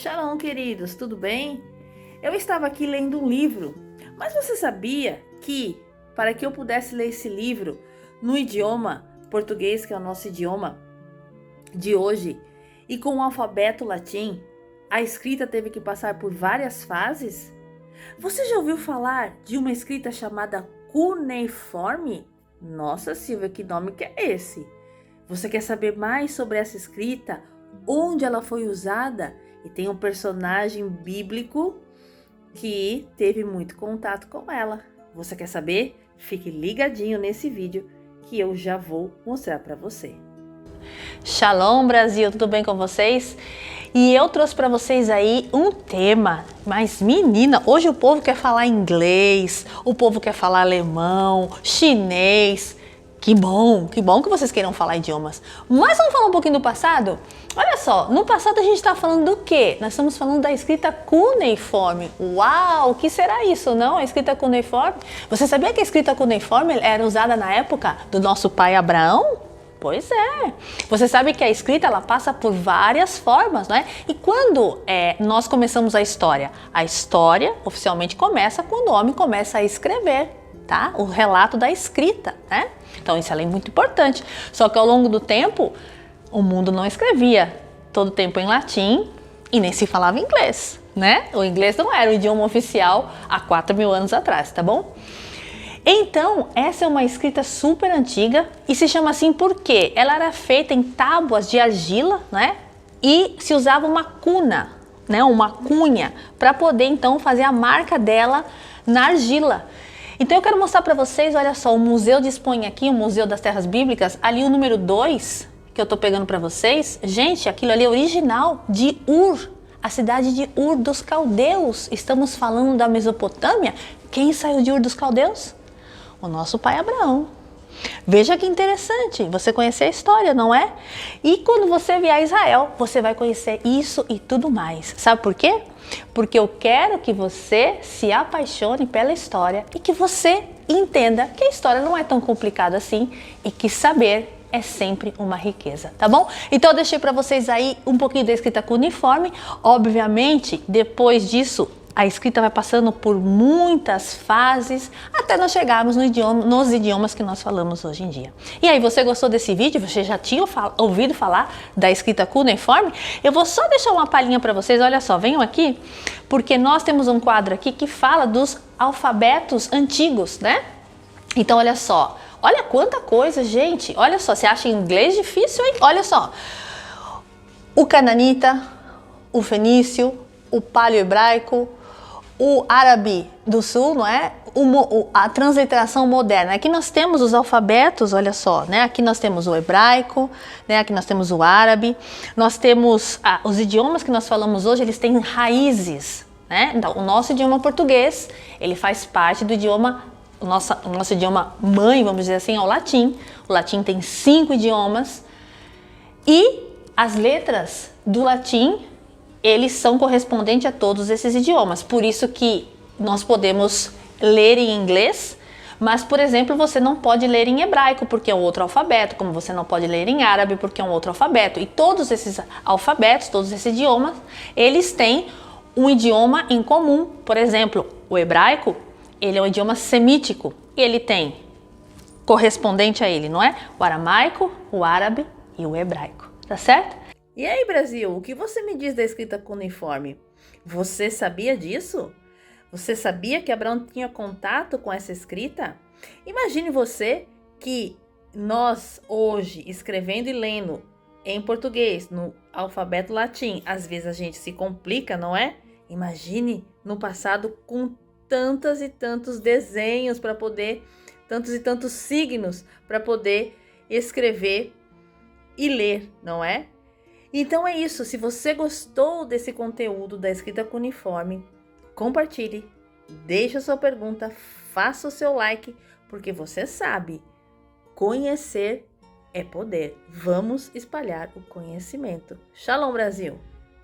Shalom, queridos, tudo bem? Eu estava aqui lendo um livro, mas você sabia que para que eu pudesse ler esse livro no idioma português, que é o nosso idioma de hoje, e com o alfabeto latim, a escrita teve que passar por várias fases? Você já ouviu falar de uma escrita chamada cuneiforme? Nossa, Silvia, que nome que é esse? Você quer saber mais sobre essa escrita? Onde ela foi usada? E tem um personagem bíblico que teve muito contato com ela. Você quer saber? Fique ligadinho nesse vídeo que eu já vou mostrar para você. Shalom Brasil, tudo bem com vocês? E eu trouxe para vocês aí um tema, mas menina, hoje o povo quer falar inglês, o povo quer falar alemão, chinês. Que bom que vocês queiram falar idiomas. Mas vamos falar um pouquinho do passado? Olha só, no passado a gente está falando do quê? Nós estamos falando da escrita cuneiforme. Uau, o que será isso, não? A escrita cuneiforme? Você sabia que a escrita cuneiforme era usada na época do nosso pai Abraão? Pois é. Você sabe que a escrita ela passa por várias formas, não é? E quando nós começamos a história oficialmente começa quando o homem começa a escrever, tá? O relato da escrita, né? Então isso é muito importante. Só que ao longo do tempo, o mundo não escrevia todo o tempo em latim e nem se falava inglês, né? O inglês não era o idioma oficial há 4.000 anos atrás, tá bom? Então, essa é uma escrita super antiga e se chama assim porque ela era feita em tábuas de argila, né? E se usava uma cuna, né? Uma cunha, para poder então fazer a marca dela na argila. Então eu quero mostrar para vocês, olha só, o museu dispõe aqui, o Museu das Terras Bíblicas, ali o número 2, que eu tô pegando para vocês. Gente, aquilo ali é original de Ur, a cidade de Ur dos Caldeus. Estamos falando da Mesopotâmia. Quem saiu de Ur dos Caldeus? O nosso pai Abraão. Veja que interessante, você conhecer a história, não é? E quando você vier a Israel, você vai conhecer isso e tudo mais. Sabe por quê? Porque eu quero que você se apaixone pela história e que você entenda que a história não é tão complicada assim e que saber é sempre uma riqueza, tá bom? Então eu deixei para vocês aí um pouquinho da escrita cuneiforme. Obviamente, depois disso, a escrita vai passando por muitas fases até nós chegarmos nos idiomas que nós falamos hoje em dia. E aí, você gostou desse vídeo? Você já tinha ouvido falar da escrita cuneiforme? Eu vou só deixar uma palhinha para vocês, olha só, venham aqui, porque nós temos um quadro aqui que fala dos alfabetos antigos, né? Então, olha só, olha quanta coisa, gente, olha só, você acha inglês difícil, hein? Olha só, o cananita, o fenício, o paleo-hebraico, o árabe do sul, não é? A transliteração moderna. Aqui nós temos os alfabetos, olha só, né? Aqui nós temos o hebraico, né? Aqui nós temos o árabe. Nós temos os idiomas que nós falamos hoje, eles têm raízes, né? Então, o nosso idioma português, ele faz parte do idioma, o nosso idioma mãe, vamos dizer assim, é o latim. O latim tem 5 idiomas e as letras do latim eles são correspondentes a todos esses idiomas. Por isso que nós podemos ler em inglês, mas, por exemplo, você não pode ler em hebraico, porque é um outro alfabeto, como você não pode ler em árabe, porque é um outro alfabeto. E todos esses alfabetos, todos esses idiomas, eles têm um idioma em comum. Por exemplo, o hebraico, ele é um idioma semítico, e ele tem correspondente a ele, não é? O aramaico, o árabe e o hebraico, tá certo? E aí, Brasil, o que você me diz da escrita cuneiforme? Você sabia disso? Você sabia que Abraão tinha contato com essa escrita? Imagine você que nós hoje, escrevendo e lendo em português, no alfabeto latim, às vezes a gente se complica, não é? Imagine no passado com tantos e tantos desenhos para poder, tantos e tantos signos para poder escrever e ler, não é? Então é isso, se você gostou desse conteúdo da escrita cuneiforme, compartilhe, deixe a sua pergunta, faça o seu like, porque você sabe, conhecer é poder. Vamos espalhar o conhecimento. Shalom, Brasil!